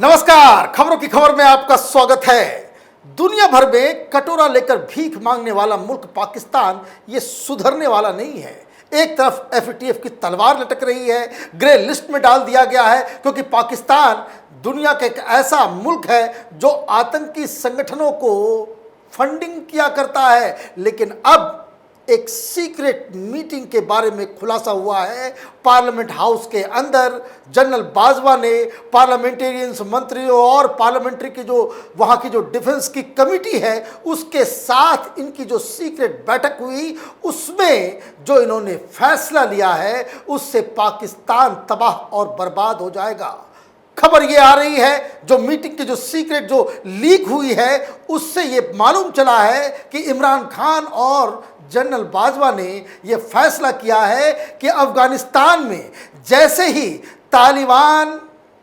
नमस्कार, खबरों की खबर में आपका स्वागत है। दुनिया भर में कटोरा लेकर भीख मांगने वाला मुल्क पाकिस्तान ये सुधरने वाला नहीं है। एक तरफ एफएटीएफ की तलवार लटक रही है, ग्रे लिस्ट में डाल दिया गया है क्योंकि पाकिस्तान दुनिया का एक ऐसा मुल्क है जो आतंकी संगठनों को फंडिंग किया करता है। लेकिन अब एक सीक्रेट मीटिंग के बारे में खुलासा हुआ है। पार्लियामेंट हाउस के अंदर जनरल बाजवा ने पार्लियामेंटेरियंस, मंत्रियों और पार्लियामेंट्री की जो वहाँ की जो डिफेंस की कमेटी है उसके साथ इनकी जो सीक्रेट बैठक हुई, उसमें जो इन्होंने फैसला लिया है उससे पाकिस्तान तबाह और बर्बाद हो जाएगा। खबर ये आ रही है, जो मीटिंग की जो सीक्रेट जो लीक हुई है उससे ये मालूम चला है कि इमरान खान और जनरल बाजवा ने यह फैसला किया है कि अफगानिस्तान में जैसे ही तालिबान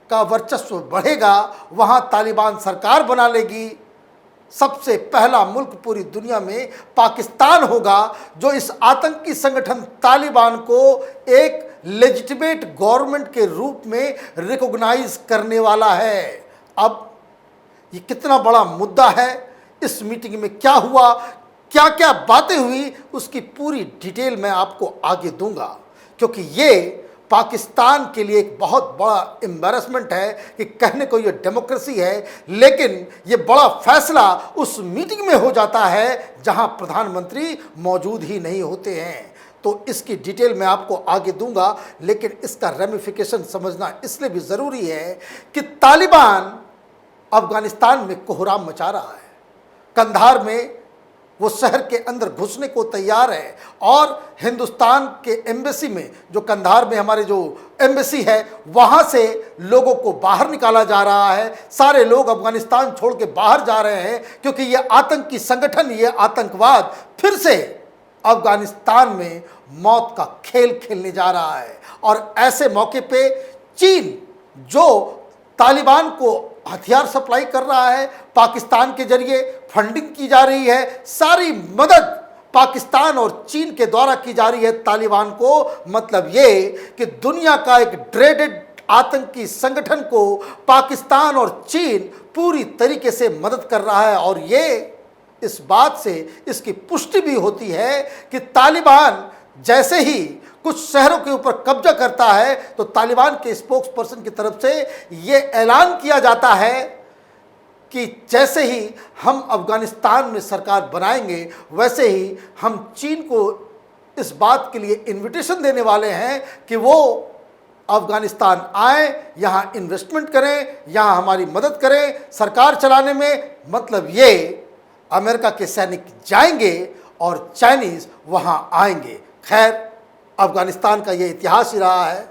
का वर्चस्व बढ़ेगा वहां तालिबान सरकार बना लेगी। सबसे पहला मुल्क पूरी दुनिया में पाकिस्तान होगा जो इस आतंकी संगठन तालिबान को एक लेजिटिमेट गवर्नमेंट के रूप में रिकॉग्नाइज करने वाला है। अब ये कितना बड़ा मुद्दा है, इस मीटिंग में क्या हुआ, क्या क्या बातें हुई, उसकी पूरी डिटेल मैं आपको आगे दूंगा, क्योंकि ये पाकिस्तान के लिए एक बहुत बड़ा एम्बैरेसमेंट है कि कहने को ये डेमोक्रेसी है, लेकिन ये बड़ा फैसला उस मीटिंग में हो जाता है जहां प्रधानमंत्री मौजूद ही नहीं होते हैं। तो इसकी डिटेल मैं आपको आगे दूंगा, लेकिन इसका रेमिफिकेशन समझना इसलिए भी ज़रूरी है कि तालिबान अफगानिस्तान में कोहराम मचा रहा है। कंधार में वो शहर के अंदर घुसने को तैयार है और हिंदुस्तान के एम्बेसी में, जो कंधार में हमारे जो एम्बेसी है, वहाँ से लोगों को बाहर निकाला जा रहा है। सारे लोग अफगानिस्तान छोड़ के बाहर जा रहे हैं क्योंकि ये आतंकी संगठन, ये आतंकवाद फिर से अफगानिस्तान में मौत का खेल खेलने जा रहा है। और ऐसे मौके पे चीन, जो तालिबान को हथियार सप्लाई कर रहा है, पाकिस्तान के जरिए फंडिंग की जा रही है, सारी मदद पाकिस्तान और चीन के द्वारा की जा रही है तालिबान को। मतलब ये कि दुनिया का एक ड्रेडेड आतंकी संगठन को पाकिस्तान और चीन पूरी तरीके से मदद कर रहा है। और ये इस बात से इसकी पुष्टि भी होती है कि तालिबान जैसे ही कुछ शहरों के ऊपर कब्जा करता है तो तालिबान के स्पोक्स पर्सन की तरफ से ये ऐलान किया जाता है कि जैसे ही हम अफगानिस्तान में सरकार बनाएंगे वैसे ही हम चीन को इस बात के लिए इनविटेशन देने वाले हैं कि वो अफगानिस्तान आए, यहाँ इन्वेस्टमेंट करें, यहाँ हमारी मदद करें सरकार चलाने में। मतलब ये अमेरिका के सैनिक जाएंगे और चाइनीज़ वहाँ आएंगे। खैर, अफगानिस्तान का ये इतिहास ही रहा है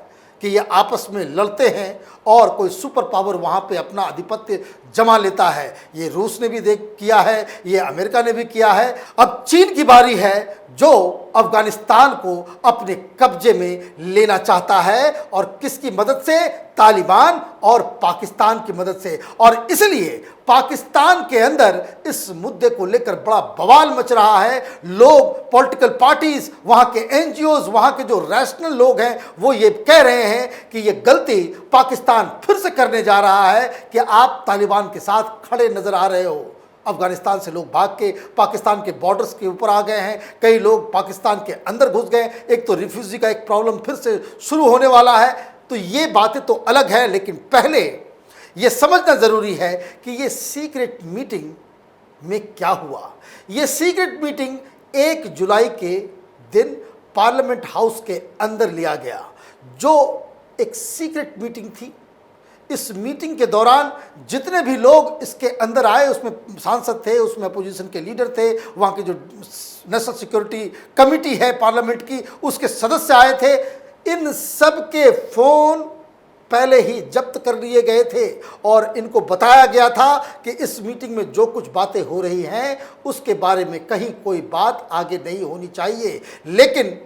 कि ये आपस में लड़ते हैं और कोई सुपर पावर वहाँ पे अपना आधिपत्य जमा लेता है। ये रूस ने भी किया है, ये अमेरिका ने भी किया है। अब चीन की बारी है जो अफगानिस्तान को अपने कब्जे में लेना चाहता है, और किसकी मदद से? तालिबान और पाकिस्तान की मदद से। और इसलिए पाकिस्तान के अंदर इस मुद्दे को लेकर बड़ा बवाल मच रहा है। लोग, पॉलिटिकल पार्टीज, वहाँ के एनजीओज, वहाँ के जो रैशनल लोग हैं वो ये कह रहे हैं कि ये गलती पाकिस्तान फिर से करने जा रहा है कि आप तालिबान के साथ खड़े नजर आ रहे हो। अफगानिस्तान से लोग भाग के पाकिस्तान के बॉर्डर्स के ऊपर आ गए हैं, कई लोग पाकिस्तान के अंदर घुस गए, एक तो रिफ्यूजी का एक प्रॉब्लम फिर से शुरू होने वाला है। तो ये बातें तो अलग है, लेकिन पहले ये समझना ज़रूरी है कि ये सीक्रेट मीटिंग में क्या हुआ। ये सीक्रेट मीटिंग 1 जुलाई के दिन पार्लियामेंट हाउस के अंदर लिया गया, जो एक सीक्रेट मीटिंग थी। इस मीटिंग के दौरान जितने भी लोग इसके अंदर आए, उसमें सांसद थे, उसमें अपोजिशन के लीडर थे, वहाँ की जो नेशनल सिक्योरिटी कमेटी है पार्लियामेंट की, उसके सदस्य आए थे। इन सब के फ़ोन पहले ही जब्त कर लिए गए थे और इनको बताया गया था कि इस मीटिंग में जो कुछ बातें हो रही हैं उसके बारे में कहीं कोई बात आगे नहीं होनी चाहिए। लेकिन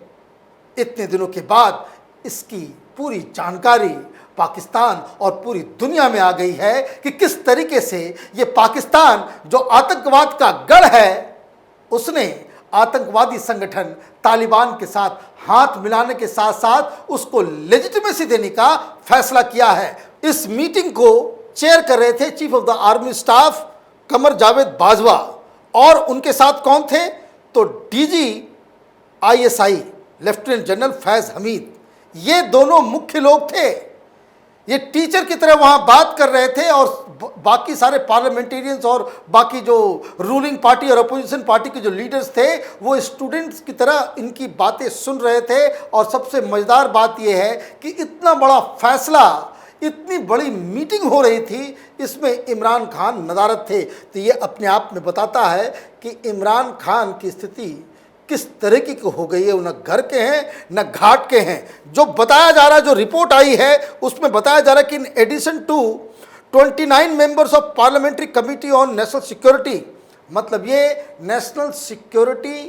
इतने दिनों के बाद इसकी पूरी जानकारी पाकिस्तान और पूरी दुनिया में आ गई है कि किस तरीके से ये पाकिस्तान, जो आतंकवाद का गढ़ है, उसने आतंकवादी संगठन तालिबान के साथ हाथ मिलाने के साथ साथ उसको लेजिटिमेसी देने का फैसला किया है। इस मीटिंग को चेयर कर रहे थे chief of the army staff Qamar Javed Bajwa, और उनके साथ कौन थे, तो DG ISI lieutenant general Faiz Hameed. ये दोनों मुख्य लोग थे। ये टीचर की तरह वहां बात कर रहे थे और बाकी सारे पार्लियामेंटेरियंस और बाकी जो रूलिंग पार्टी और अपोजिशन पार्टी के जो लीडर्स थे वो स्टूडेंट्स की तरह इनकी बातें सुन रहे थे। और सबसे मज़ेदार बात यह है कि इतना बड़ा फैसला, इतनी बड़ी मीटिंग हो रही थी, इसमें इमरान खान नदारत थे। तो ये अपने आप में बताता है कि इमरान खान की स्थिति किस तरीके की हो गई है। न घर के हैं न घाट के हैं। जो बताया जा रहा है, जो रिपोर्ट आई है उसमें बताया जा रहा है कि in addition to 29 members of parliamentary committee on national security, मतलब ये नेशनल सिक्योरिटी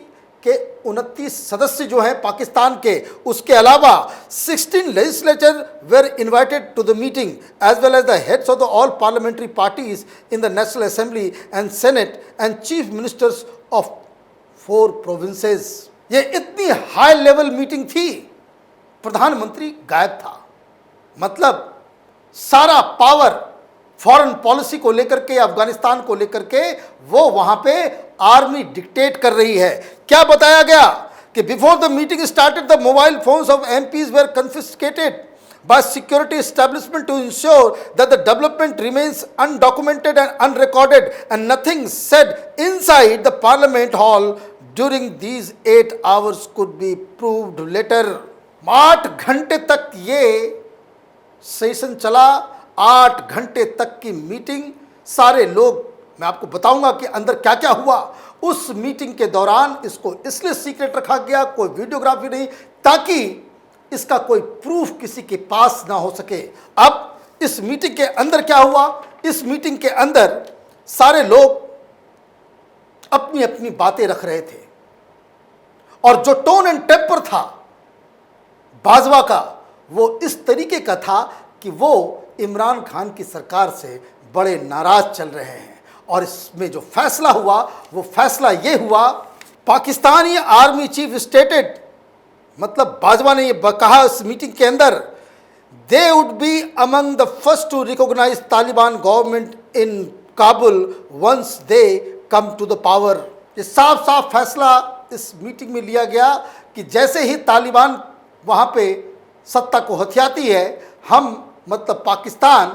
के 29 सदस्य जो हैं पाकिस्तान के, उसके अलावा 16 legislature were invited to the meeting as well as the heads of the all parliamentary parties in the national assembly and senate and chief ministers of 4 provinces. ये इतनी हाई लेवल मीटिंग थी, प्रधानमंत्री गायब था। मतलब सारा पावर फॉरेन पॉलिसी को लेकर के, अफगानिस्तान को लेकर के वो वहां पे आर्मी डिक्टेट कर रही है। क्या बताया गया कि before the meeting started the mobile phones of MPs were confiscated by security establishment to ensure that the development remains undocumented and unrecorded, and nothing said inside the parliament hall during these 8 hours could be proved later। 8 घंटे तक ये session चला, 8 घंटे तक की meeting. सारे लोग, मैं आपको बताऊंगा कि अंदर क्या क्या हुआ उस मीटिंग के दौरान। इसको इसलिए सीक्रेट रखा गया, कोई वीडियोग्राफी नहीं, ताकि इसका कोई प्रूफ किसी के पास ना हो सके। अब इस मीटिंग के अंदर क्या हुआ, इस मीटिंग के अंदर सारे लोग अपनी अपनी बातें रख रहे थे, और जो टोन एंड टेम्पर था बाजवा का वो इस तरीके का था कि वो इमरान खान की सरकार से बड़े नाराज चल रहे हैं। और इसमें जो फैसला हुआ वो फैसला ये हुआ, पाकिस्तानी आर्मी चीफ स्टेटेड, मतलब बाजवा ने ये कहा इस मीटिंग के अंदर, they would be among the first to recognise Taliban government in Kabul once they come to the power. ये साफ साफ फैसला इस मीटिंग में लिया गया कि जैसे ही तालिबान वहाँ पे सत्ता को हथियाती है, हम मतलब पाकिस्तान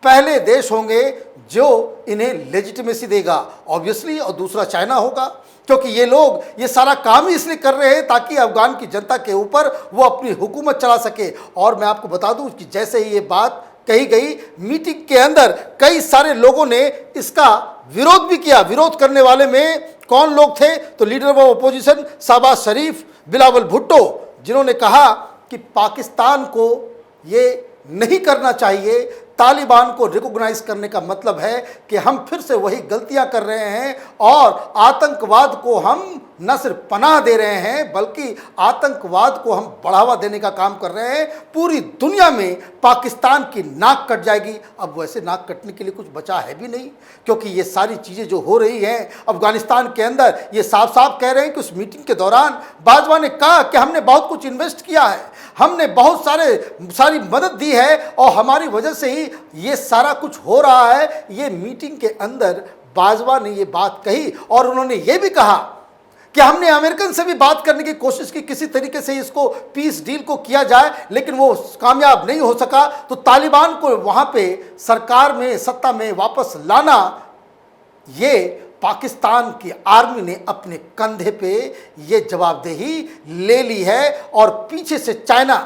पहले देश होंगे जो इन्हें लेजिटिमेसी देगा, ऑब्वियसली। और दूसरा चाइना होगा, क्योंकि ये लोग ये सारा काम ही इसलिए कर रहे हैं ताकि अफगान की जनता के ऊपर वो अपनी हुकूमत चला सके। और मैं आपको बता दूं कि जैसे ही ये बात कही गई मीटिंग के अंदर, कई सारे लोगों ने इसका विरोध भी किया। विरोध करने वाले में कौन लोग थे, तो लीडर ऑफ अपोजिशन शहबाज शरीफ, बिलावल भुट्टो, जिन्होंने कहा कि पाकिस्तान को ये नहीं करना चाहिए। तालिबान को रिकॉग्नाइज करने का मतलब है कि हम फिर से वही गलतियां कर रहे हैं और आतंकवाद को हम न सिर्फ पनाह दे रहे हैं बल्कि आतंकवाद को हम बढ़ावा देने का काम कर रहे हैं। पूरी दुनिया में पाकिस्तान की नाक कट जाएगी। अब वैसे नाक कटने के लिए कुछ बचा है भी नहीं, क्योंकि ये सारी चीज़ें जो हो रही हैं अफगानिस्तान के अंदर, ये साफ साफ कह रहे हैं कि उस मीटिंग के दौरान बाजवा ने कहा कि हमने बहुत कुछ इन्वेस्ट किया है, हमने बहुत सारी मदद दी है और हमारी वजह से ही ये सारा कुछ हो रहा है। ये मीटिंग के अंदर बाजवा ने ये बात कही और उन्होंने ये भी कहा कि हमने अमेरिकन से भी बात करने की कोशिश की, किसी तरीके से इसको पीस डील को किया जाए, लेकिन वो कामयाब नहीं हो सका। तो तालिबान को वहाँ पे सरकार में, सत्ता में वापस लाना, ये पाकिस्तान की आर्मी ने अपने कंधे पे ये जवाबदेही ले ली है। और पीछे से चाइना,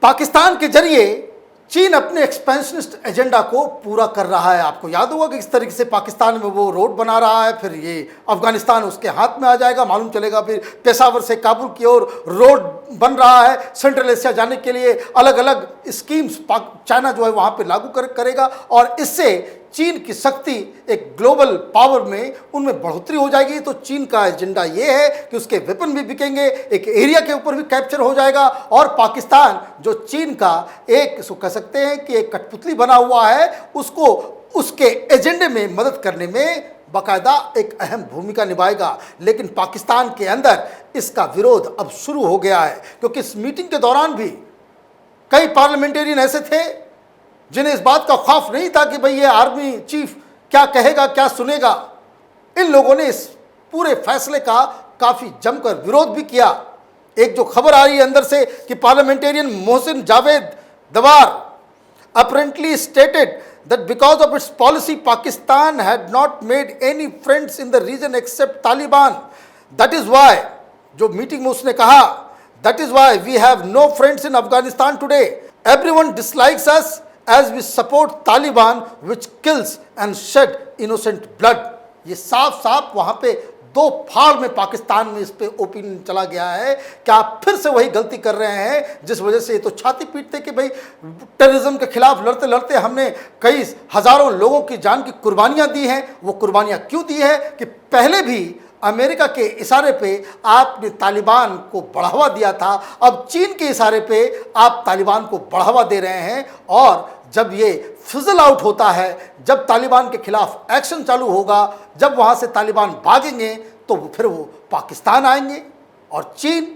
पाकिस्तान के जरिए चीन अपने एक्सपेंशनिस्ट एजेंडा को पूरा कर रहा है। आपको याद होगा कि इस तरीके से पाकिस्तान में वो रोड बना रहा है, फिर ये अफगानिस्तान उसके हाथ में आ जाएगा, मालूम चलेगा। फिर पेशावर से काबुल की ओर रोड बन रहा है, सेंट्रल एशिया जाने के लिए अलग अलग स्कीम्स चाइना जो है वहाँ पे लागू करेगा और इससे चीन की शक्ति एक ग्लोबल पावर में उनमें बढ़ोतरी हो जाएगी। तो चीन का एजेंडा ये है कि उसके वेपन भी बिकेंगे, एक एरिया के ऊपर भी कैप्चर हो जाएगा और पाकिस्तान जो चीन का एक, इसको कह सकते हैं कि एक कठपुतली बना हुआ है, उसको उसके एजेंडे में मदद करने में बाकायदा एक अहम भूमिका निभाएगा। लेकिन पाकिस्तान के अंदर इसका विरोध अब शुरू हो गया है, क्योंकि इस मीटिंग के दौरान भी कई पार्लियामेंटेरियन ऐसे थे जिन्हें इस बात का खौफ नहीं था कि भाई ये आर्मी चीफ क्या कहेगा, क्या सुनेगा, इन लोगों ने इस पूरे फैसले का काफी जमकर विरोध भी किया। एक जो खबर आ रही है अंदर से कि पार्लियामेंटेरियन मोहसिन जावेद दवार apparently stated that because of its policy Pakistan had not made any friends in the region except Taliban. That is why, जो मीटिंग में उसने कहा, that is why we have no friends in Afghanistan today. Everyone dislikes us as we support Taliban which kills and shed innocent blood. ये साफ साफ वहां पे दो फाड़ में पाकिस्तान में इस पे ओपिनियन चला गया है कि आप फिर से वही गलती कर रहे हैं जिस वजह से ये तो छाती पीटते कि भाई टेररिज्म के खिलाफ लड़ते लड़ते हमने कई हजारों लोगों की जान की कुर्बानियां दी हैं। वो कुर्बानियां क्यों दी है कि पहले भी अमेरिका के इशारे पे आपने तालिबान को बढ़ावा दिया था, अब चीन के इशारे पे आप तालिबान को बढ़ावा दे रहे हैं। और जब ये फिजल आउट होता है, जब तालिबान के खिलाफ एक्शन चालू होगा, जब वहाँ से तालिबान भागेंगे तो फिर वो पाकिस्तान आएंगे। और चीन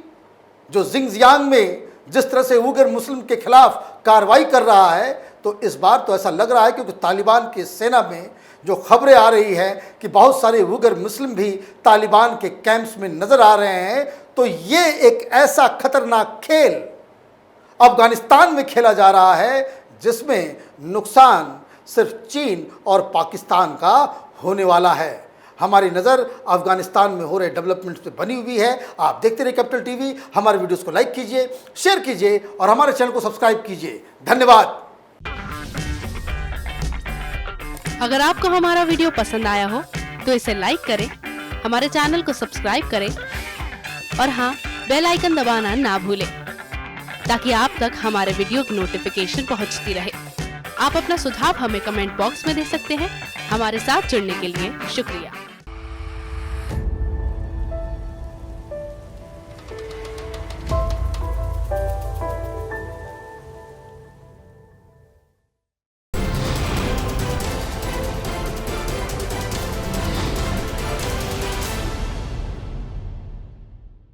जो जिंगजियांग में जिस तरह से उइगर मुस्लिम के खिलाफ कार्रवाई कर रहा है, तो इस बार तो ऐसा लग रहा है क्योंकि तालिबान की सेना में जो खबरें आ रही हैं कि बहुत सारे उइगर मुस्लिम भी तालिबान के कैंप्स में नज़र आ रहे हैं, तो ये एक ऐसा खतरनाक खेल अफगानिस्तान में खेला जा रहा है जिसमें नुकसान सिर्फ चीन और पाकिस्तान का होने वाला है। हमारी नज़र अफगानिस्तान में हो रहे डेवलपमेंट पे बनी हुई है। आप देखते रहिए कैपिटल टीवी। हमारे वीडियोस को लाइक कीजिए, शेयर कीजिए और हमारे चैनल को सब्सक्राइब कीजिए। धन्यवाद। अगर आपको हमारा वीडियो पसंद आया हो तो इसे लाइक करें, हमारे चैनल को सब्सक्राइब करें और हाँ, बेल आइकन दबाना ना भूलें ताकि आप तक हमारे वीडियो की नोटिफिकेशन पहुंचती रहे। आप अपना सुझाव हमें कमेंट बॉक्स में दे सकते हैं। हमारे साथ जुड़ने के लिए शुक्रिया।